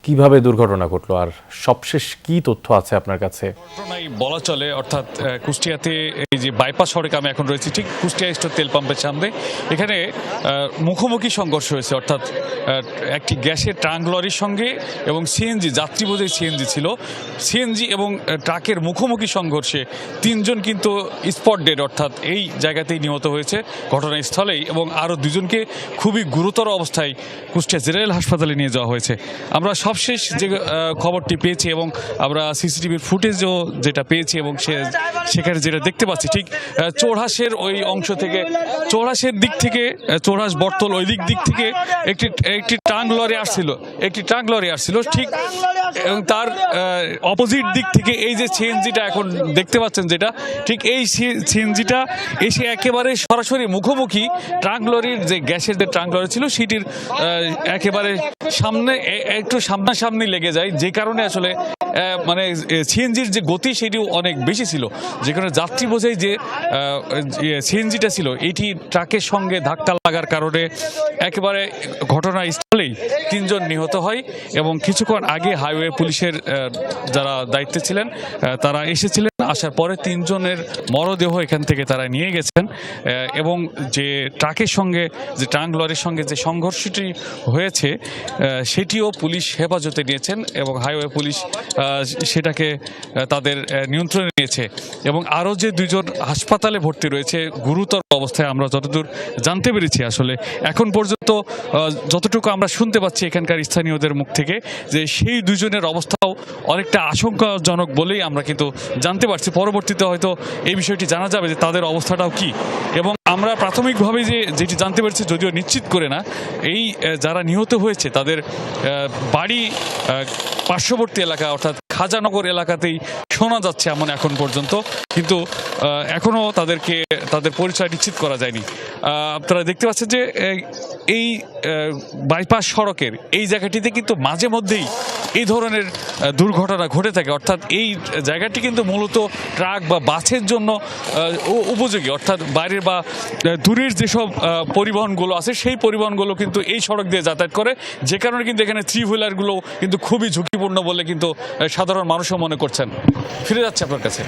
কিভাবে দুর্ঘটনা ঘটলো আর সবশেষ কি তথ্য আছে আপনার কাছে? ঘটনাই বলা চলে, অর্থাৎ কুষ্টিয়াতে এই যে বাইপাস সড়কে আমি এখন রয়েছি, ঠিক কুষ্টিয়া স্টোর তেল পাম্পের সামনে। এখানে মুখোমুখি সংঘর্ষ হয়েছে, অর্থাৎ একটি গ্যাসের ট্রাঙ্ক লরির সঙ্গে এবং সিএনজি, যাত্রী বোঝাই সিএনজি ছিল, সিএনজি এবং ট্রাকের মুখোমুখি সংঘর্ষে তিনজন কিন্তু স্পট ডেড, অর্থাৎ এই জায়গাতেই নিহত হয়েছে ঘটনাস্থলেই, এবং আরও দুজনকে খুবই গুরুতর অবস্থায় কুষ্টিয়া জেনারেল হাসপাতালে নিয়ে যাওয়া হয়েছে। আমরা সবশেষ যে খবরটি পেয়েছি এবং আমরা সিসিটিভির ফুটেজও যেটা পেয়েছি এবং সেখানে যেটা দেখতে পাচ্ছি, ঠিক চৌড়হাসের ওই অংশ থেকে, চৌড়হাসের দিক থেকে, চৌড়হাস বর্তল ওই দিক থেকে একটি ট্রাঙ্ক লরি আসছিল ঠিক, এবং তার অপোজিট দিক থেকে এই যে সিএনজিটা এখন দেখতে পাচ্ছেন, যেটা ঠিক এই সিএনজিটা এসে একেবারে সরাসরি মুখোমুখি ট্রাঙ্ক লরির যে গ্যাসের যে ট্রাঙ্ক লরি ছিল সেটির একেবারে সামনে, একটু সামনাসামনি লেগে যায়, যে কারণে আসলে মানে সিএনজির যে গতি সেটিও অনেক বেশি ছিল, যেখানে যাত্রী বোঝাই যে সিএনজিটা ছিল এটি ট্রাকের সঙ্গে ধাক্কা লাগার কারণে একেবারে ঘটনাস্থলেই তিনজন নিহত হয়। এবং কিছুক্ষণ আগে হাইওয়ে পুলিশের যারা দায়িত্বে ছিলেন তারা এসেছিলেন, আসার পরে তিনজনের মরদেহ এখান থেকে তারা নিয়ে গেছেন, এবং যে ট্রাকের সঙ্গে, যে ট্রাঙ্ক লরির সঙ্গে যে সংঘর্ষটি হয়েছে সেটিও পুলিশ হেফাজতে নিয়েছেন এবং হাইওয়ে পুলিশ সেটাকে তাদের নিয়ন্ত্রণে নিয়েছে। এবং আরও যে দুজন হাসপাতালে ভর্তি রয়েছে গুরুতর অবস্থায়, আমরা যতদূর জানতে পেরেছি, আসলে এখন পর্যন্ত যতটুকু আমরা শুনতে পাচ্ছি এখানকার স্থানীয়দের মুখ থেকে, যে সেই দুজনের অবস্থাও অনেকটা আশঙ্কাজনক বলেই আমরা কিন্তু জানতে পারছি। পরবর্তীতে হয়তো এই বিষয়টি জানা যাবে যে তাদের অবস্থাটাও কি। এবং আমরা প্রাথমিকভাবে যেটি জানতে পেরেছি, যদিও নিশ্চিত করে না, এই যারা নিহত হয়েছে তাদের বাড়ি পার্শ্ববর্তী এলাকা, অর্থাৎ খাজানগর এলাকাতেই শোনা যাচ্ছে এমন এখন পর্যন্ত, কিন্তু এখনও তাদের পরিচয় নিশ্চিত করা যায়নি। আপনারা দেখতে পাচ্ছেন যে এই বাইপাস সড়কের এই জায়গাটিতে কিন্তু মাঝে মধ্যেই এই ধরনের দুর্ঘটনা ঘটে থাকে, অর্থাৎ এই জায়গাটি কিন্তু মূলত ট্রাক বা বাসের জন্য উপযোগী, অর্থাৎ বাইরের বা দূরের যেসব পরিবহনগুলো আছে সেই পরিবহনগুলো কিন্তু এই সড়ক দিয়ে যাতায়াত করে, যে কারণে কিন্তু এখানে থ্রি হুইলারগুলো কিন্তু খুবই ঝুঁকিপূর্ণ বলে কিন্তু সাধারণ মানুষও মনে করছেন। ফিরে যাচ্ছে আপনার কাছে।